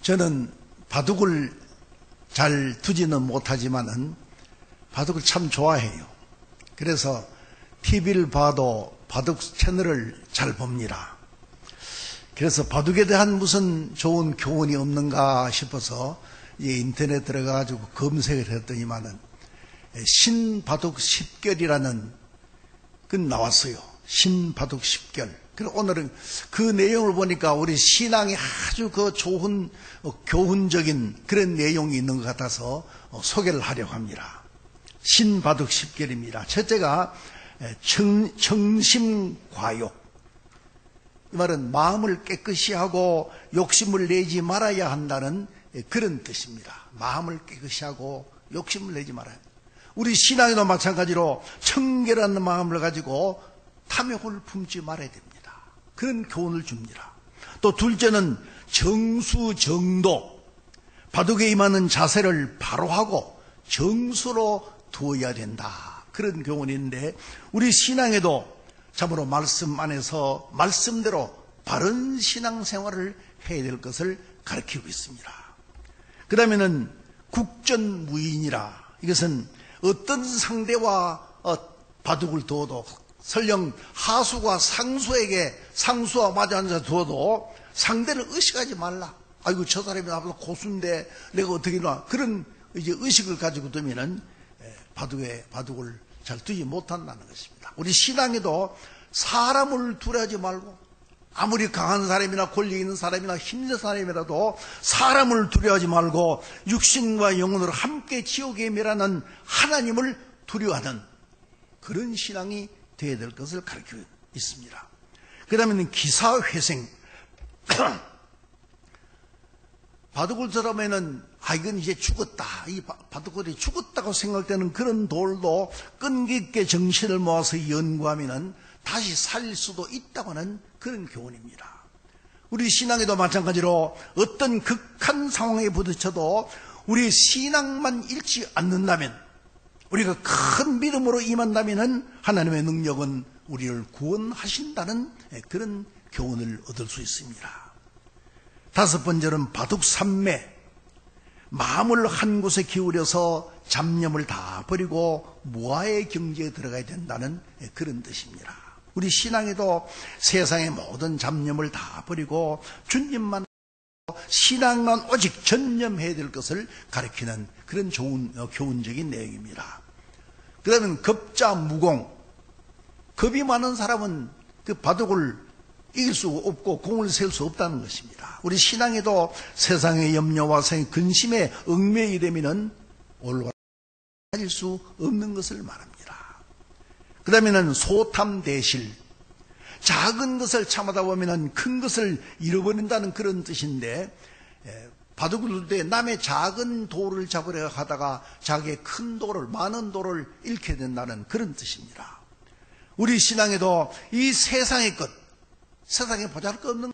저는 바둑을 잘 두지는 못하지만은 바둑을 참 좋아해요. 그래서 TV를 봐도 바둑 채널을 잘 봅니다. 그래서 바둑에 대한 무슨 좋은 교훈이 없는가 싶어서 인터넷 들어가가지고 검색을 했더니만은 신바둑 10결이라는 그 나왔어요. 신바둑 10결. 그래서 오늘은 그 내용을 보니까 우리 신앙에 아주 그 좋은 교훈적인 그런 내용이 있는 것 같아서 소개를 하려고 합니다. 신바둑 10결입니다. 첫째가 정심과욕. 이 말은 마음을 깨끗이 하고 욕심을 내지 말아야 한다는 그런 뜻입니다. 마음을 깨끗이 하고 욕심을 내지 말아야 한다. 우리 신앙에도 마찬가지로 청결한 마음을 가지고 탐욕을 품지 말아야 됩니다. 그런 교훈을 줍니다. 또 둘째는 정수정도. 바둑에 임하는 자세를 바로 하고 정수로 두어야 된다. 그런 교훈이 있는데 우리 신앙에도 참으로 말씀 안에서 말씀대로 바른 신앙생활을 해야 될 것을 가르치고 있습니다. 그 다음에는 국전무인이라. 이것은 어떤 상대와 바둑을 두어도 설령 하수가 상수와 마주 앉아 두어도 상대를 의식하지 말라. 아이고 저 사람이 나보다 고수인데 내가 어떻게 놔. 그런 이제 의식을 가지고 두면은 바둑을 잘 두지 못한다는 것입니다. 우리 신앙에도 사람을 두려워하지 말고 아무리 강한 사람이나 권력 있는 사람이나 힘든 사람이라도 사람을 두려워하지 말고 육신과 영혼으로 함께 지옥에 멸하는 하나님을 두려워하는 그런 신앙이 되어야 될 것을 가르치고 있습니다. 그 다음에는 기사회생. 바둑을 들어보면은 이건 이제 죽었다. 이 바둑돌이 죽었다고 생각되는 그런 돌도 끈기 있게 정신을 모아서 연구하면은 다시 살릴 수도 있다고 하는 그런 교훈입니다. 우리 신앙에도 마찬가지로 어떤 극한 상황에 부딪혀도 우리 신앙만 잃지 않는다면, 우리가 큰 믿음으로 임한다면 하나님의 능력은 우리를 구원하신다는 그런 교훈을 얻을 수 있습니다. 다섯 번째는 바둑삼매. 마음을 한 곳에 기울여서 잡념을 다 버리고 무아의 경지에 들어가야 된다는 그런 뜻입니다. 우리 신앙에도 세상의 모든 잡념을 다 버리고 주님만, 신앙만 오직 전념해야 될 것을 가르치는 그런 좋은 교훈적인 내용입니다. 그 다음에 겁자무공. 겁이 많은 사람은 그 바둑을 이길 수 없고 공을 세울 수 없다는 것입니다. 우리 신앙에도 세상의 염려와 세상의 근심에 얽매이게 되면은 올바른 가질 수 없는 것을 말합니다. 그 다음에는 소탐대실. 작은 것을 참아다 보면은 큰 것을 잃어버린다는 그런 뜻인데, 바둑을 둘 때 남의 작은 돌을 잡으려 하다가 자기의 큰 돌을, 많은 돌을 잃게 된다는 그런 뜻입니다. 우리 신앙에도 이 세상의 것, 세상에 보잘것없는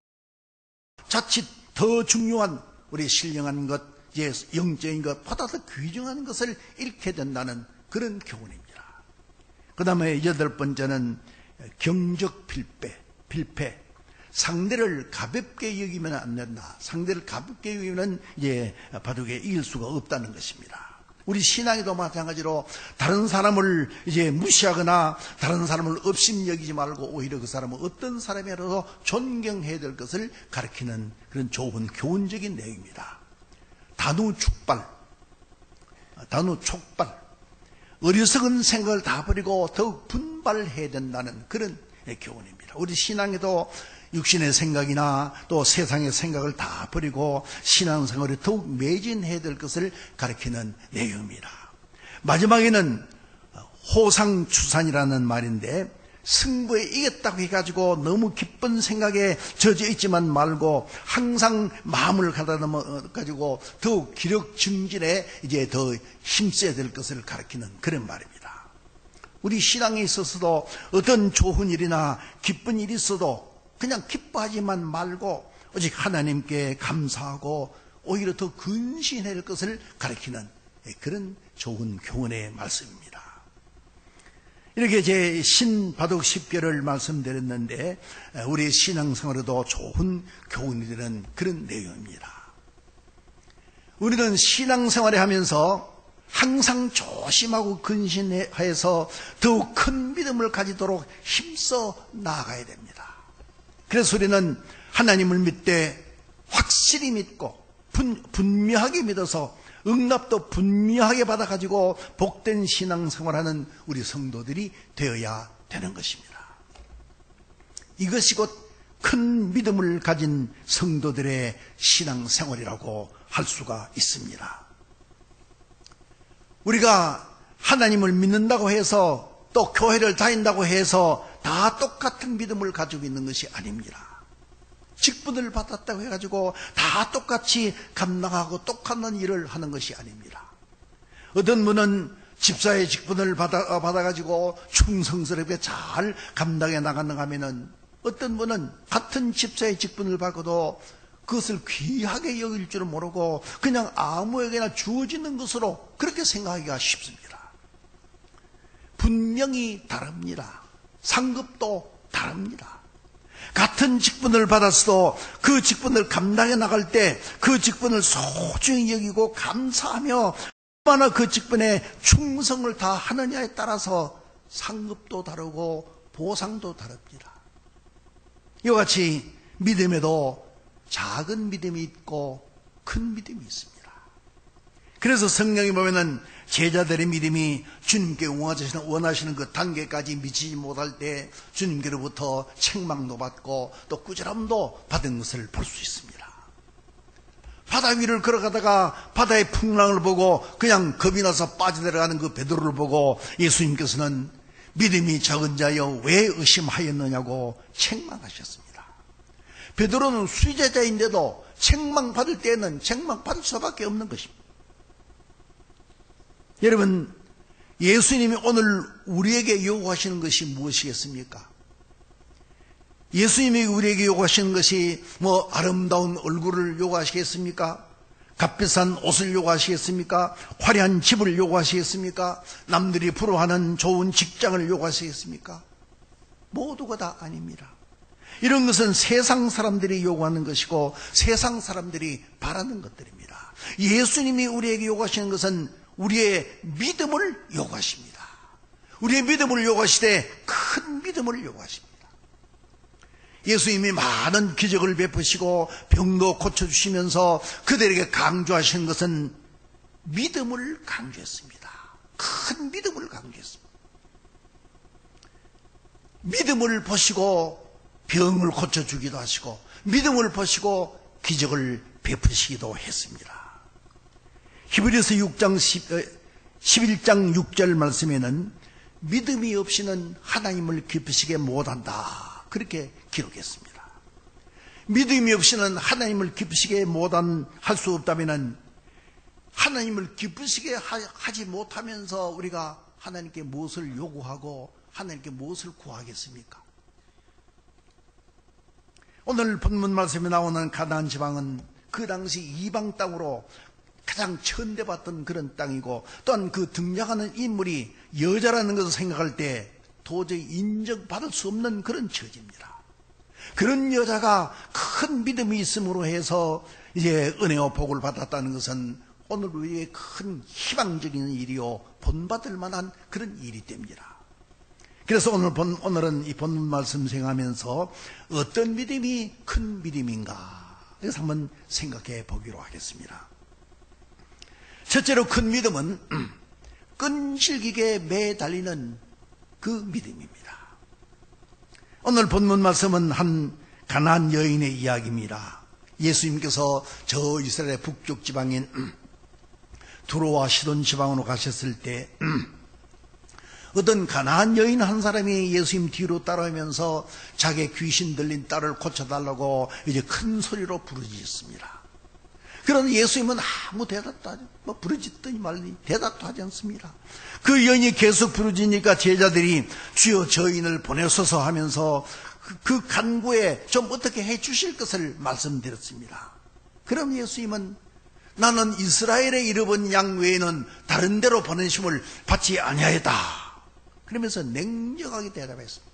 자칫 더 중요한 우리 신령한 것, 영적인 것보다 더 귀중한 것을 잃게 된다는 그런 교훈입니다. 그 다음에 여덟 번째는 경적필패. 상대를 가볍게 여기면 안 된다. 상대를 가볍게 여기면 바둑에 이길 수가 없다는 것입니다. 우리 신앙에도 마찬가지로 다른 사람을 무시하거나 다른 사람을 업신여기지 말고 오히려 그 사람은 어떤 사람이라도 존경해야 될 것을 가르치는 그런 좋은 교훈적인 내용입니다. 단우촉발. 어리석은 생각을 다 버리고 더욱 분발해야 된다는 그런 교훈입니다. 우리 신앙에도 육신의 생각이나 또 세상의 생각을 다 버리고 신앙생활에 더욱 매진해야 될 것을 가르치는 내용입니다. 마지막에는 호상추산이라는 말인데, 승부에 이겼다고 해가지고 너무 기쁜 생각에 젖어 있지만 말고 항상 마음을 가다듬어가지고 더욱 기력 증진에 더 힘써야 될 것을 가르치는 그런 말입니다. 우리 신앙에 있어서도 어떤 좋은 일이나 기쁜 일이 있어도 그냥 기뻐하지만 말고 오직 하나님께 감사하고 오히려 더 근신해야 될 것을 가르치는 그런 좋은 교훈의 말씀입니다. 이렇게 제 신바둑 10결을 말씀드렸는데 우리 신앙생활에도 좋은 교훈이 되는 그런 내용입니다. 우리는 신앙생활을 하면서 항상 조심하고 근신해서 더욱 큰 믿음을 가지도록 힘써 나아가야 됩니다. 그래서 우리는 하나님을 믿되 확실히 믿고 분명하게 믿어서 응답도 분명하게 받아가지고 복된 신앙생활하는 우리 성도들이 되어야 되는 것입니다. 이것이 곧 큰 믿음을 가진 성도들의 신앙생활이라고 할 수가 있습니다. 우리가 하나님을 믿는다고 해서 또 교회를 다닌다고 해서 다 똑같은 믿음을 가지고 있는 것이 아닙니다. 직분을 받았다고 해가지고 다 똑같이 감당하고 똑같은 일을 하는 것이 아닙니다. 어떤 분은 집사의 직분을 받아가지고 충성스럽게 잘 감당해 나가는가 하면은 어떤 분은 같은 집사의 직분을 받고도 그것을 귀하게 여길 줄은 모르고 그냥 아무에게나 주어지는 것으로 그렇게 생각하기가 쉽습니다. 분명히 다릅니다. 상급도 다릅니다. 같은 직분을 받았어도 그 직분을 감당해 나갈 때 그 직분을 소중히 여기고 감사하며 얼마나 그 직분에 충성을 다하느냐에 따라서 상급도 다르고 보상도 다릅니다. 이와 같이 믿음에도 작은 믿음이 있고 큰 믿음이 있습니다. 그래서 성경에 보면은 제자들의 믿음이 주님께 원하시는 그 단계까지 미치지 못할 때 주님께로부터 책망도 받고 또 꾸지람도 받은 것을 볼 수 있습니다. 바다 위를 걸어가다가 바다의 풍랑을 보고 그냥 겁이 나서 빠져들어가는 그 베드로를 보고 예수님께서는 믿음이 적은 자여 왜 의심하였느냐고 책망하셨습니다. 베드로는 수제자인데도 책망받을 때는 책망받을 수밖에 없는 것입니다. 여러분, 예수님이 오늘 우리에게 요구하시는 것이 무엇이겠습니까? 예수님이 우리에게 요구하시는 것이 뭐 아름다운 얼굴을 요구하시겠습니까? 값비싼 옷을 요구하시겠습니까? 화려한 집을 요구하시겠습니까? 남들이 부러워하는 좋은 직장을 요구하시겠습니까? 모두가 다 아닙니다. 이런 것은 세상 사람들이 요구하는 것이고 세상 사람들이 바라는 것들입니다. 예수님이 우리에게 요구하시는 것은 우리의 믿음을 요구하십니다. 우리의 믿음을 요구하시되 큰 믿음을 요구하십니다. 예수님이 많은 기적을 베푸시고 병도 고쳐주시면서 그들에게 강조하시는 것은 믿음을 강조했습니다. 큰 믿음을 강조했습니다. 믿음을 보시고 병을 고쳐주기도 하시고 믿음을 보시고 기적을 베푸시기도 했습니다. 히브리서 11장 6절 말씀에는 믿음이 없이는 하나님을 기쁘시게 못한다 그렇게 기록했습니다. 믿음이 없이는 하나님을 기쁘시게 할 수 없다면 하나님을 기쁘시게 하지 못하면서 우리가 하나님께 무엇을 요구하고 하나님께 무엇을 구하겠습니까? 오늘 본문 말씀에 나오는 가나안 지방은 그 당시 이방 땅으로 가장 천대받던 그런 땅이고 또한 그 등장하는 인물이 여자라는 것을 생각할 때 도저히 인정받을 수 없는 그런 처지입니다. 그런 여자가 큰 믿음이 있음으로 해서 이제 은혜와 복을 받았다는 것은 오늘 우리의 큰 희망적인 일이요 본받을 만한 그런 일이 됩니다. 그래서 오늘은 이 본문 말씀 생각하면서 어떤 믿음이 큰 믿음인가 그래서 한번 생각해 보기로 하겠습니다. 첫째로 큰 믿음은 끈질기게 매달리는 그 믿음입니다. 오늘 본문 말씀은 한 가나안 여인의 이야기입니다. 예수님께서 저 이스라엘의 북쪽 지방인 두로와 시돈 지방으로 가셨을 때 어떤 가나안 여인 한 사람이 예수님 뒤로 따라오면서 자기의 귀신 들린 딸을 고쳐달라고 이제 큰 소리로 부르짖었습니다. 그런데 예수님은 아무 대답도 하지, 부르짖더니 말니 대답도 하지 않습니다. 그 여인이 계속 부르짖으니까 제자들이 주여 저 여인을 보내소서 하면서 그 간구에 좀 어떻게 해 주실 것을 말씀드렸습니다. 그럼 예수님은 나는 이스라엘에 잃어본 양 외에는 다른 데로 보내심을 받지 아니하였다. 그러면서 냉정하게 대답했습니다.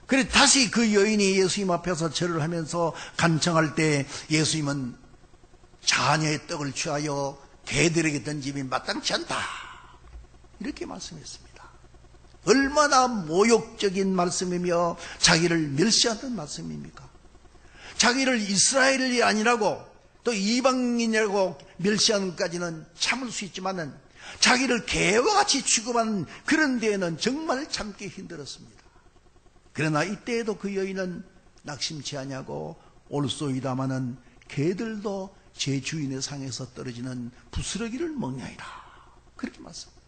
그래 다시 그 여인이 예수님 앞에서 절을 하면서 간청할 때 예수님은 자녀의 떡을 취하여 개들에게 던짐이 마땅치 않다. 이렇게 말씀했습니다. 얼마나 모욕적인 말씀이며 자기를 멸시하는 말씀입니까? 자기를 이스라엘이 아니라고 또 이방인이라고 멸시하는 것까지는 참을 수 있지만은 자기를 개와 같이 취급하는 그런 데에는 정말 참기 힘들었습니다. 그러나 이때에도 그 여인은 낙심치 아니하고 올소이다마는 개들도 제 주인의 상에서 떨어지는 부스러기를 먹냐이다. 그렇게 말씀합니다.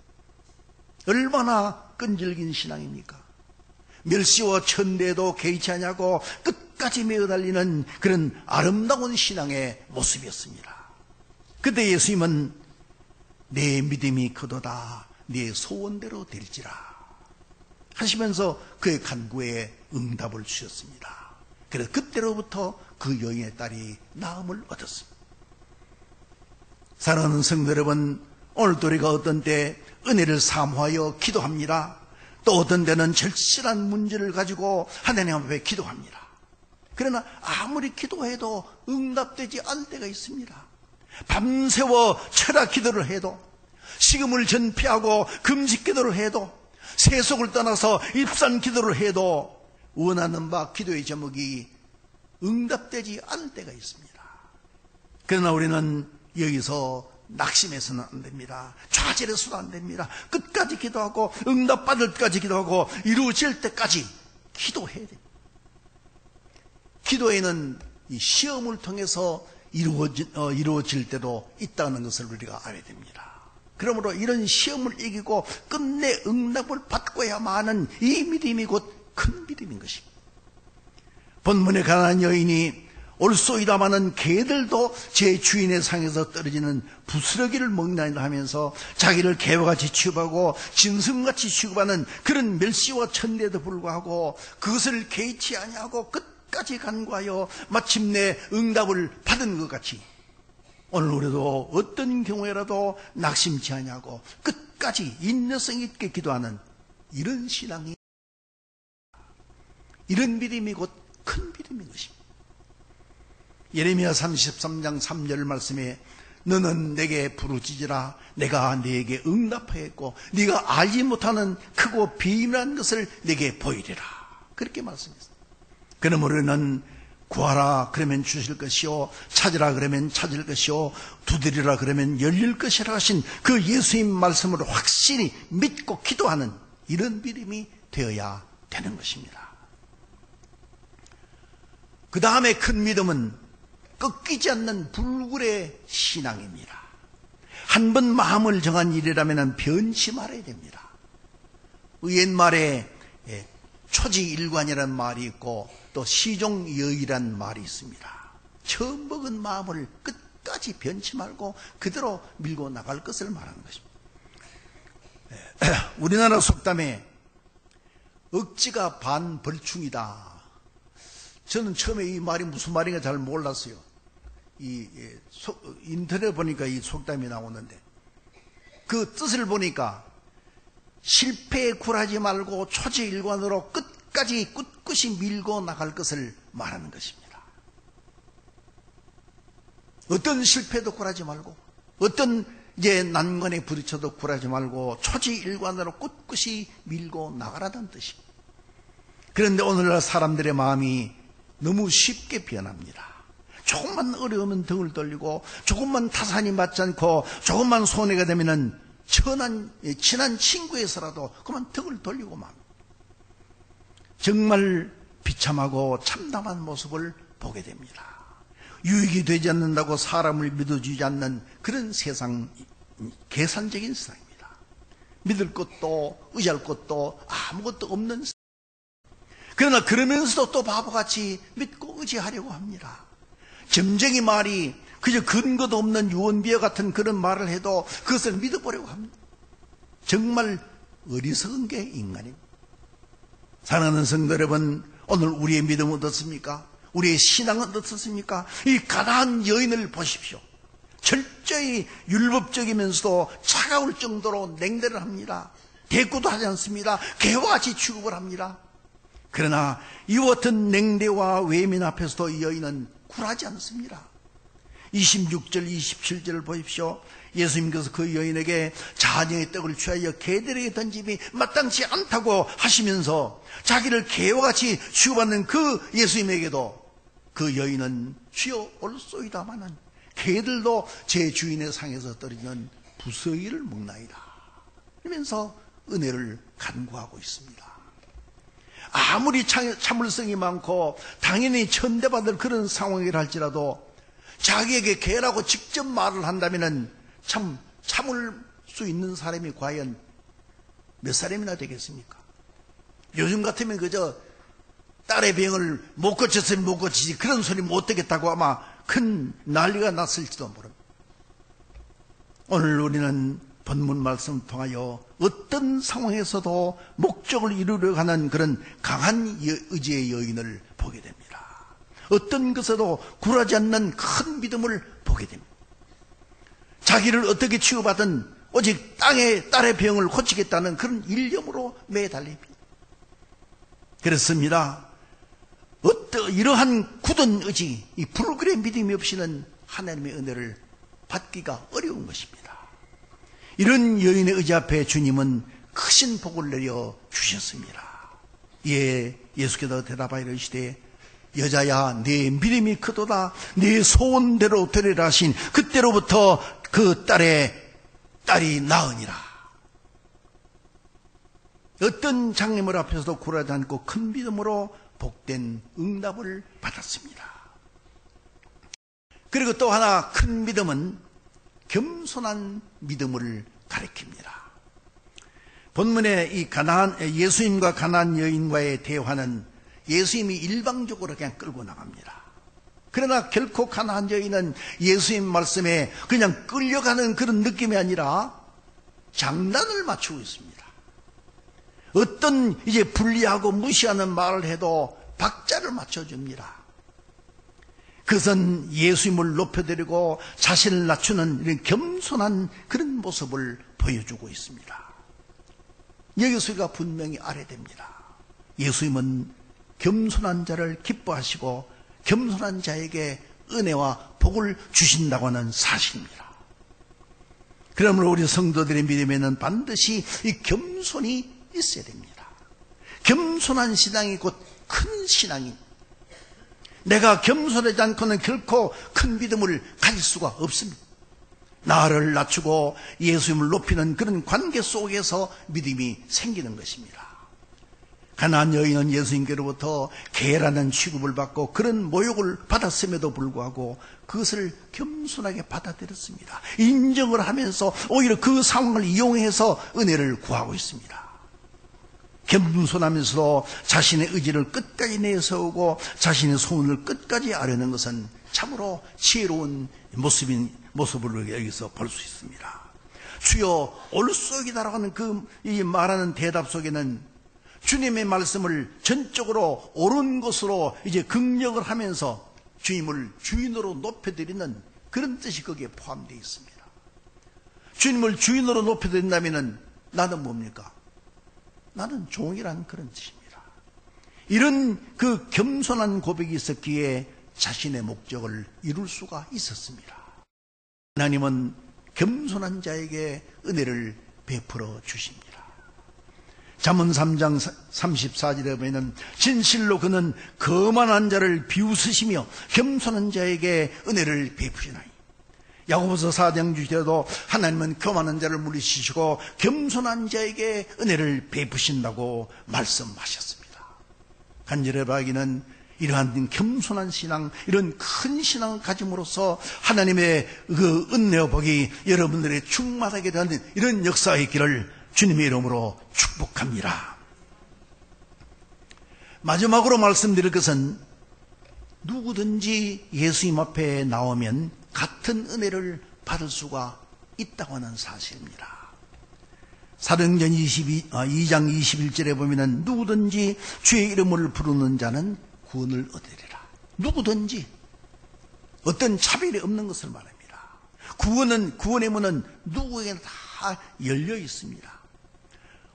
얼마나 끈질긴 신앙입니까? 멸시와 천대도 개의치 않냐고 끝까지 메어 달리는 그런 아름다운 신앙의 모습이었습니다. 그때 예수님은 내 믿음이 크도다 내 소원대로 될지라 하시면서 그의 간구에 응답을 주셨습니다. 그래서 그때로부터 그 여인의 딸이 나음을 얻었습니다. 사랑하는 성도 여러분, 오늘도 우리가 어떤 때 은혜를 사모하여 기도합니다. 또 어떤 때는 절실한 문제를 가지고 하나님 앞에 기도합니다. 그러나 아무리 기도해도 응답되지 않을 때가 있습니다. 밤새워 철학 기도를 해도, 식음을 전폐하고 금식 기도를 해도, 세속을 떠나서 입산 기도를 해도 원하는 바 기도의 제목이 응답되지 않을 때가 있습니다. 그러나 우리는 여기서 낙심해서는 안 됩니다. 좌절해서는 안 됩니다. 끝까지 기도하고 응답받을 때까지 기도하고 이루어질 때까지 기도해야 됩니다. 기도에는 이 시험을 통해서 이루어질 때도 있다는 것을 우리가 알아야 됩니다. 그러므로 이런 시험을 이기고 끝내 응답을 받고야만 이 믿음이 곧 큰 믿음인 것입니다. 본문의 가난한 여인이 올소이다마는 개들도 제 주인의 상에서 떨어지는 부스러기를 먹나이다 하면서 자기를 개와 같이 취급하고 짐승같이 취급하는 그런 멸시와 천대에도 불구하고 그것을 개의치 아니하고 끝까지 간구하여 마침내 응답을 받은 것 같이 오늘 우리도 어떤 경우에라도 낙심치 아니하고 끝까지 인내성 있게 기도하는 이런 신앙이, 이런 믿음이 곧 큰 믿음인 것입니다. 예레미야 33장 3절 말씀에 너는 내게 부르짖으라 내가 네게 응답하였고 네가 알지 못하는 크고 비밀한 것을 네게 보이리라. 그렇게 말씀했습니다. 그러므로 우리는 구하라 그러면 주실 것이요 찾으라 그러면 찾을 것이요 두드리라 그러면 열릴 것이라 하신 그 예수님 말씀을 확실히 믿고 기도하는 이런 믿음이 되어야 되는 것입니다. 그 다음에 큰 믿음은 꺾이지 않는 불굴의 신앙입니다. 한 번 마음을 정한 일이라면 변치 말아야 됩니다. 옛말에 초지일관이라는 말이 있고 또 시종여의라는 말이 있습니다. 처음 먹은 마음을 끝까지 변치 말고 그대로 밀고 나갈 것을 말하는 것입니다. 우리나라 속담에 억지가 반 벌충이다. 저는 처음에 이 말이 무슨 말인가 잘 몰랐어요. 인터넷 보니까 이 속담이 나오는데 그 뜻을 보니까 실패에 굴하지 말고 초지일관으로 끝까지 꿋꿋이 밀고 나갈 것을 말하는 것입니다. 어떤 실패도 굴하지 말고 어떤 난관에 부딪혀도 굴하지 말고 초지일관으로 꿋꿋이 밀고 나가라는 뜻입니다. 그런데 오늘날 사람들의 마음이 너무 쉽게 변합니다. 조금만 어려우면 등을 돌리고 조금만 타산이 맞지 않고 조금만 손해가 되면은 친한 친구에서라도 그만 등을 돌리고 막 정말 비참하고 참담한 모습을 보게 됩니다. 유익이 되지 않는다고 사람을 믿어주지 않는 그런 세상, 계산적인 세상입니다. 믿을 것도 의지할 것도 아무것도 없는 세상. 그러나 그러면서도 또 바보같이 믿고 의지하려고 합니다. 점쟁이 말이 그저 근거도 없는 유언비어 같은 그런 말을 해도 그것을 믿어보려고 합니다. 정말 어리석은 게 인간입니다. 사랑하는 성도 여러분, 오늘 우리의 믿음은 어떻습니까? 우리의 신앙은 어떻습니까? 이 가난한 여인을 보십시오. 철저히 율법적이면서도 차가울 정도로 냉대를 합니다. 대꾸도 하지 않습니다. 개와 같이 취급을 합니다. 그러나 이와 같은 냉대와 외민 앞에서도 이 여인은 굴하지 않습니다. 26절 27절을 보십시오. 예수님께서 그 여인에게 자녀의 떡을 취하여 개들에게 던짐이 마땅치 않다고 하시면서 자기를 개와 같이 취급받는 그 예수님에게도 그 여인은 주여 올소이다마는 개들도 제 주인의 상에서 떨어지는 부서기를 먹나이다 이러면서 은혜를 간구하고 있습니다. 아무리 참을성이 많고 당연히 천대받을 그런 상황이라 할지라도 자기에게 개라고 직접 말을 한다면 참을 수 있는 사람이 과연 몇 사람이나 되겠습니까? 요즘 같으면 그저 딸의 병을 못 고쳤으면 못 고치지 그런 소리 못 듣겠다고 아마 큰 난리가 났을지도 모릅니다. 오늘 우리는 본문 말씀을 통하여 어떤 상황에서도 목적을 이루려 하는 그런 강한 의지의 여인을 보게 됩니다. 어떤 것에도 굴하지 않는 큰 믿음을 보게 됩니다. 자기를 어떻게 취급하든 오직 딸의 병을 고치겠다는 그런 일념으로 매달립니다. 그렇습니다. 이러한 굳은 의지, 이 불길의 믿음이 없이는 하나님의 은혜를 받기가 어려운 것입니다. 이런 여인의 의지 앞에 주님은 크신 복을 내려 주셨습니다. 예수께서 대답하여 이르시되 여자야 네 믿음이 크도다 네 소원대로 되리라 하신 그때로부터 그 딸이 나으니라. 어떤 장애물 앞에서도 굴하지 않고 큰 믿음으로 복된 응답을 받았습니다. 그리고 또 하나 큰 믿음은 겸손한 믿음을 가리킵니다. 본문의 이 예수님과 가나안 여인과의 대화는 예수님이 일방적으로 그냥 끌고 나갑니다. 그러나 결코 가나안 여인은 예수님 말씀에 그냥 끌려가는 그런 느낌이 아니라 장단을 맞추고 있습니다. 어떤 이제 불리하고 무시하는 말을 해도 박자를 맞춰줍니다. 그것은 예수님을 높여드리고 자신을 낮추는 이런 겸손한 그런 모습을 보여주고 있습니다. 여기서 우리가 분명히 알아야 됩니다. 예수님은 겸손한 자를 기뻐하시고 겸손한 자에게 은혜와 복을 주신다고 하는 사실입니다. 그러므로 우리 성도들의 믿음에는 반드시 이 겸손이 있어야 됩니다. 겸손한 신앙이 곧 큰 신앙이 내가 겸손하지 않고는 결코 큰 믿음을 가질 수가 없습니다. 나를 낮추고 예수님을 높이는 그런 관계 속에서 믿음이 생기는 것입니다. 가나안 여인은 예수님께로부터 개라는 취급을 받고 그런 모욕을 받았음에도 불구하고 그것을 겸손하게 받아들였습니다. 인정을 하면서 오히려 그 상황을 이용해서 은혜를 구하고 있습니다. 겸손하면서도 자신의 의지를 끝까지 내세우고 자신의 소원을 끝까지 아뢰는 것은 참으로 지혜로운 모습을 여기서 볼 수 있습니다. 주여 올소이다라고 하는 이 말하는 대답 속에는 주님의 말씀을 전적으로 옳은 것으로 이제 긍정을 하면서 주님을 주인으로 높여드리는 그런 뜻이 거기에 포함되어 있습니다. 주님을 주인으로 높여드린다면 나는 뭡니까? 나는 종이라는 그런 뜻입니다. 이런 그 겸손한 고백이 있었기에 자신의 목적을 이룰 수가 있었습니다. 하나님은 겸손한 자에게 은혜를 베풀어 주십니다. 잠언 3장 34절에 보면 진실로 그는 거만한 자를 비웃으시며 겸손한 자에게 은혜를 베푸시나니. 야고보서 4장 6절에도 하나님은 교만한 자를 물리치시고 겸손한 자에게 은혜를 베푸신다고 말씀하셨습니다. 간절히 바라기는 이러한 겸손한 신앙, 이런 큰 신앙을 가짐으로써 하나님의 그 은혜와 복이 여러분들의 충만하게 되는 이런 역사의 길을 주님의 이름으로 축복합니다. 마지막으로 말씀드릴 것은 누구든지 예수님 앞에 나오면 같은 은혜를 받을 수가 있다고 하는 사실입니다. 사도행전 2장 21절에 보면 누구든지 주의 이름을 부르는 자는 구원을 얻으리라. 누구든지 어떤 차별이 없는 것을 말합니다. 구원의 문은 누구에게나 다 열려 있습니다.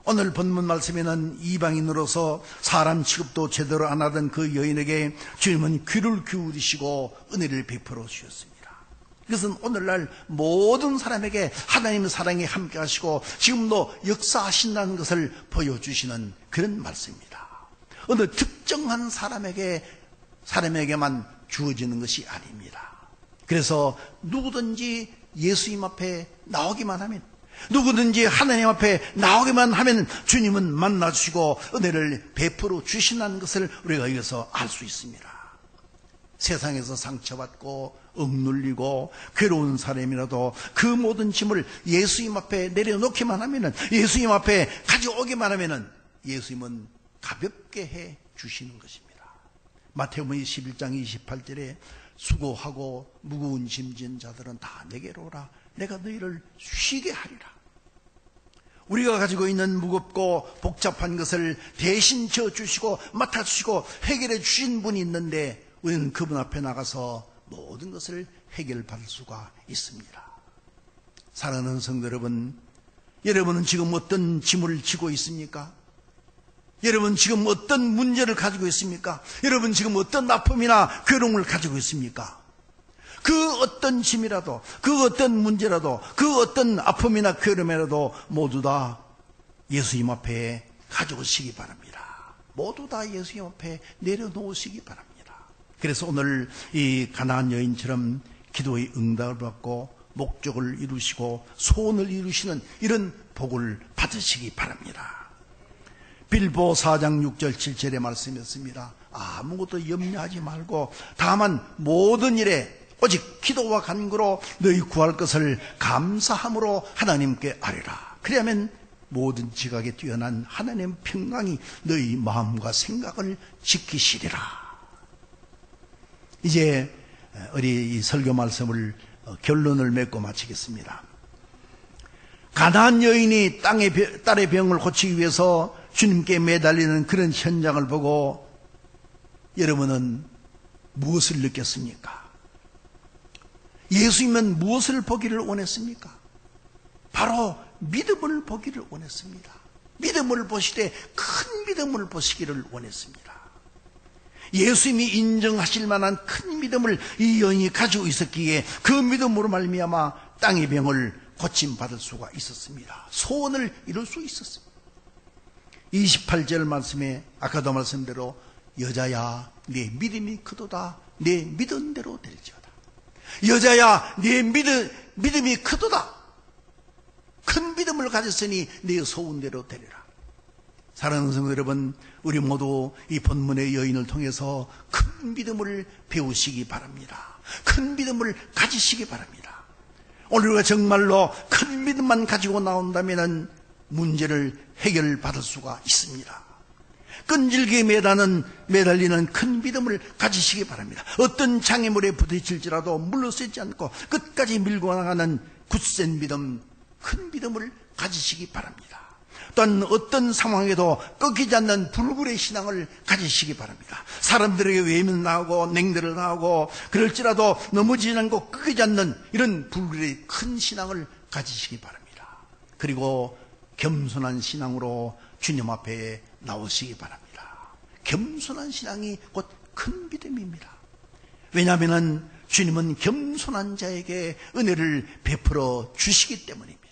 오늘 본문 말씀에는 이방인으로서 사람 취급도 제대로 안 하던 그 여인에게 주님은 귀를 기울이시고 은혜를 베풀어 주셨습니다. 이것은 오늘날 모든 사람에게 하나님의 사랑이 함께 하시고 지금도 역사하신다는 것을 보여주시는 그런 말씀입니다. 어느 특정한 사람에게만 주어지는 것이 아닙니다. 그래서 누구든지 예수님 앞에 나오기만 하면, 누구든지 하나님 앞에 나오기만 하면 주님은 만나주시고 은혜를 베풀어 주신다는 것을 우리가 여기서 알 수 있습니다. 세상에서 상처받고 억눌리고 괴로운 사람이라도 그 모든 짐을 예수님 앞에 내려놓기만 하면은, 예수님 앞에 가져오기만 하면은 예수님은 가볍게 해 주시는 것입니다. 마태복음 11장 28절에 수고하고 무거운 짐진 자들은 다 내게로 오라. 내가 너희를 쉬게 하리라. 우리가 가지고 있는 무겁고 복잡한 것을 대신 져주시고 맡아주시고 해결해 주신 분이 있는데 우리는 그분 앞에 나가서 모든 것을 해결받을 수가 있습니다. 사랑하는 성도 여러분, 여러분은 지금 어떤 짐을 지고 있습니까? 여러분 지금 어떤 문제를 가지고 있습니까? 여러분 지금 어떤 아픔이나 괴로움을 가지고 있습니까? 그 어떤 짐이라도, 그 어떤 문제라도, 그 어떤 아픔이나 괴로움이라도 모두 다 예수님 앞에 가져오시기 바랍니다. 모두 다 예수님 앞에 내려놓으시기 바랍니다. 그래서 오늘 이 가나안 여인처럼 기도의 응답을 받고 목적을 이루시고 소원을 이루시는 이런 복을 받으시기 바랍니다. 빌보 4장 6절 7절의 말씀이었습니다. 아무것도 염려하지 말고 다만 모든 일에 오직 기도와 간구로 너희 구할 것을 감사함으로 하나님께 아뢰라. 그리하면 모든 지각에 뛰어난 하나님의 평강이 너희 마음과 생각을 지키시리라. 이제 우리 이 설교 말씀을 결론을 맺고 마치겠습니다. 가나안 여인이 딸의 병을 고치기 위해서 주님께 매달리는 그런 현장을 보고 여러분은 무엇을 느꼈습니까? 예수님은 무엇을 보기를 원했습니까? 바로 믿음을 보기를 원했습니다. 믿음을 보시되 큰 믿음을 보시기를 원했습니다. 예수님이 인정하실 만한 큰 믿음을 이 여인이 가지고 있었기에 그 믿음으로 말미암아 땅의 병을 고침받을 수가 있었습니다. 소원을 이룰 수 있었습니다. 28절 말씀에 아까도 말씀대로 여자야 네 믿음이 크도다. 내 믿은 대로 될지어다. 여자야 네 믿음이 크도다. 큰 믿음을 가졌으니 네 소원대로 되리라. 사랑하는 성도 여러분, 우리 모두 이 본문의 여인을 통해서 큰 믿음을 배우시기 바랍니다. 큰 믿음을 가지시기 바랍니다. 오늘 우리가 정말로 큰 믿음만 가지고 나온다면 문제를 해결받을 수가 있습니다. 끈질기게 매달리는 큰 믿음을 가지시기 바랍니다. 어떤 장애물에 부딪힐지라도 물러서지 않고 끝까지 밀고 나가는 굳센 믿음, 큰 믿음을 가지시기 바랍니다. 또한 어떤 상황에도 꺾이지 않는 불굴의 신앙을 가지시기 바랍니다. 사람들에게 외면 나오고 냉대를 당하고 그럴지라도 넘어지지 않고 꺾이지 않는 이런 불굴의 큰 신앙을 가지시기 바랍니다. 그리고 겸손한 신앙으로 주님 앞에 나오시기 바랍니다. 겸손한 신앙이 곧 큰 믿음입니다. 왜냐하면 주님은 겸손한 자에게 은혜를 베풀어 주시기 때문입니다.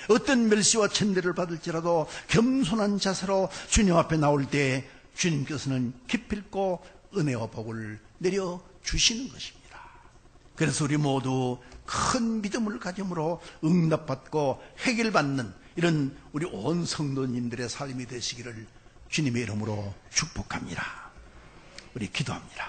어떤 멸시와 천대를 받을지라도 겸손한 자세로 주님 앞에 나올 때 주님께서는 기필코 은혜와 복을 내려주시는 것입니다. 그래서 우리 모두 큰 믿음을 가짐으로 응답받고 해결받는 이런 우리 온 성도님들의 삶이 되시기를 주님의 이름으로 축복합니다. 우리 기도합니다.